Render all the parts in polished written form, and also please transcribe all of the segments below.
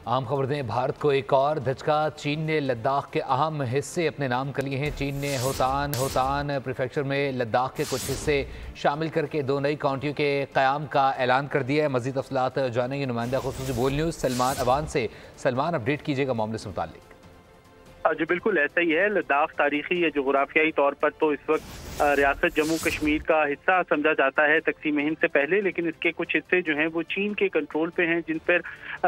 आम खबर दें, भारत को एक और धचका। चीन ने लद्दाख के अहम हिस्से अपने नाम कर लिए हैं। चीन ने होतान प्रीफेक्चर में लद्दाख के कुछ हिस्से शामिल करके 2 नई काउंटियों के क़याम का ऐलान कर दिया है। मज़ीद तफसीलात जानेंगे नुमाइंदा खुसूसी बोल न्यूज़ सलमान अवान से। सलमान, अपडेट कीजिएगा मामले से मुताल्लिक। जी बिल्कुल ऐसा ही है। लद्दाख तारीखी या जोग्राफियाई तौर पर तो इस वक्त रियासत जम्मू कश्मीर का हिस्सा समझा जाता है तकसीम हिंद से पहले, लेकिन इसके कुछ हिस्से जो हैं वो चीन के कंट्रोल पे हैं, जिन पर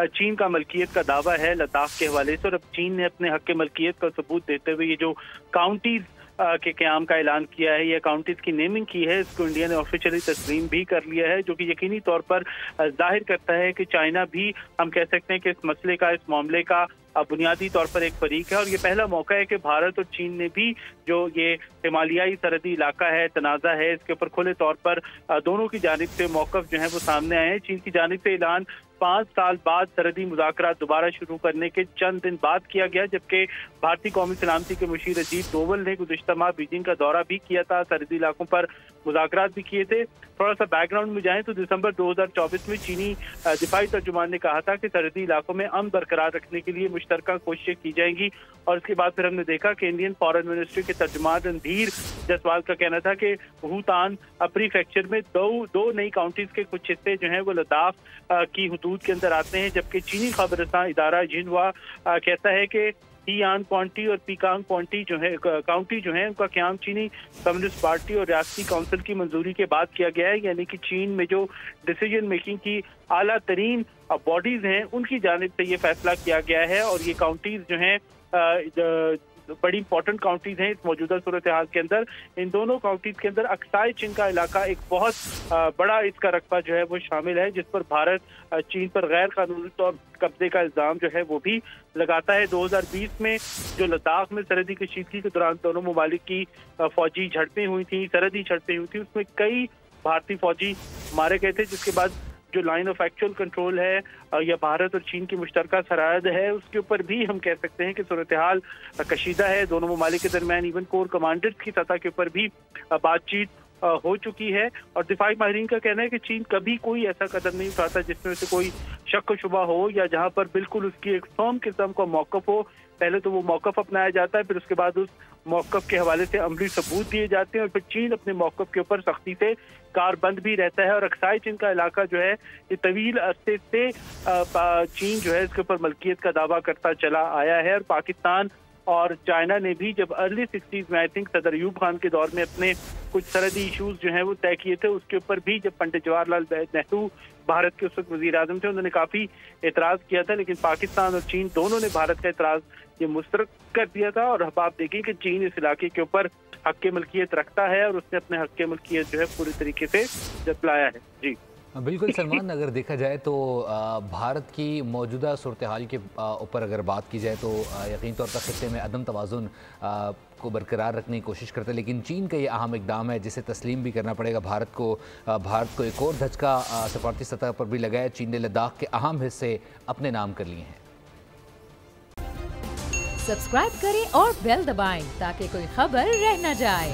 चीन का मलकियत का दावा है लद्दाख के हवाले से। और अब चीन ने अपने हक के मलकियत का सबूत देते हुए ये जो काउंटीज के क़याम का ऐलान किया है या काउंटीज की नेमिंग की है, इसको इंडिया ने ऑफिशियली तस्लीम भी कर लिया है, जो कि यकीनी तौर पर जाहिर करता है कि चाइना भी, हम कह सकते हैं कि इस मसले का, इस मामले का बुनियादी तौर पर एक फरीक है। और ये पहला मौका है कि भारत और चीन ने भी जो ये हिमालयाई सरहदी इलाका है, तनाज़ा है, इसके ऊपर खुले तौर पर दोनों की जानिब से मौक़िफ़ जो है वो सामने आए हैं। चीन की जानिब से ऐलान 5 साल बाद सरहदी मुज़ाकरात दोबारा शुरू करने के चंद दिन बाद किया गया, जबकि भारतीय कौमी सलामती के मुशीर अजीत डोवल ने गुज़िश्ता माह बीजिंग का दौरा भी किया था, सरहदी इलाकों पर मुज़ाकरात भी किए थे। थोड़ा सा बैकग्राउंड में जाएं तो दिसंबर 2024 में चीनी दिफाई तर्जुमान ने कहा था कि सरहदी इलाकों में अमन बरकरार रखने के लिए मुश्तरका कोशिशें की जाएंगी। और इसके बाद फिर हमने देखा कि इंडियन फॉरेन मिनिस्ट्री के तर्जुमान रणधीर जसवाल का कहना था कि भूटान प्रीफेक्चर में दो नई काउंटीज के कुछ हिस्से जो हैं वो लद्दाख की हुदूद के अंदर आते हैं, जबकि चीनी खबरस्तान इदारा जिन्हुआ कहता है कि ईआन काउंटी और पीकांग काउंटी जो है उनका क़याम चीनी कम्युनिस्ट पार्टी और रियासती काउंसिल की मंजूरी के बाद किया गया है। यानी कि चीन में जो डिसीजन मेकिंग की आला तरीन बॉडीज हैं उनकी जानिब से ये फैसला किया गया है। और ये काउंटीज जो हैं बड़ी इंपॉर्टेंट काउंटीज हैं इस मौजूदा सूरत हाल के अंदर। इन दोनों काउंटीज के अंदर अक्साई चीन का इलाका एक बहुत बड़ा इसका रकबा जो है वो शामिल है, जिस पर भारत चीन पर गैर कानूनी तौर कब्जे का इल्जाम जो है वो भी लगाता है। 2020 में जो लद्दाख में सरहदी कशीदगी के दौरान दोनों ममालिक की फौजी झड़पें हुई थी, सरहदी झड़पें हुई थी, उसमें कई भारतीय फौजी मारे गए थे, जिसके बाद जो लाइन ऑफ एक्चुअल कंट्रोल है या भारत और चीन की मुश्तरका सरहद है उसके ऊपर भी हम कह सकते हैं कि सूरत हाल कशीदा है। दोनों ममालिक के दरमियान इवन कोर कमांडर्स की सतह के ऊपर भी बातचीत हो चुकी है। और दिफाई माहिरीन का कहना है कि चीन कभी कोई ऐसा कदम नहीं उठाता जिसमें से कोई शक शुबा हो या जहां पर बिल्कुल उसकी एक फर्म किस्म का मौक़िफ़ हो। पहले तो वो मौक़िफ़ अपनाया जाता है, फिर उसके बाद उस मौक़िफ़ के हवाले से अमली सबूत दिए जाते हैं और फिर चीन अपने मौक़िफ़ के ऊपर सख्ती से कारबंद भी रहता है। और अक्साई चीन का इलाका जो है ये तवील अरसे से चीन जो है इसके ऊपर मलकियत का दावा करता चला आया है। और पाकिस्तान और चाइना ने भी जब अर्ली 60s में आई थिंक सदर अयूब खान के दौर में अपने कुछ सरहदी इशूज जो हैं वो तय किए थे, उसके ऊपर भी जब पंडित जवाहरलाल नेहरू भारत के उस वक्त वज़ीर आज़म थे उन्होंने काफ़ी एतराज़ किया था, लेकिन पाकिस्तान और चीन दोनों ने भारत का एतराज़ ये मुस्तरद कर दिया था। और अब आप देखें कि चीन इस इलाके के ऊपर हक के मलकियत रखता है और उसने अपने हक के मलकियत जो है पूरी तरीके से जतलाया है। जी बिल्कुल सलमान, अगर देखा जाए तो भारत की मौजूदा सूरत हाल के ऊपर अगर बात की जाए तो यकीन तौर पर खित्ते में अदम तवाज़ुन को बरकरार रखने की कोशिश करते हैं, लेकिन चीन का ये अहम इक़दाम है जिसे तस्लीम भी करना पड़ेगा भारत को एक और धचका सफारती सतह पर भी लगा है। चीन ने लद्दाख के अहम हिस्से अपने नाम कर लिए हैं। सब्सक्राइब करें और बेल दबाएं ताकि कोई खबर रह न जाए।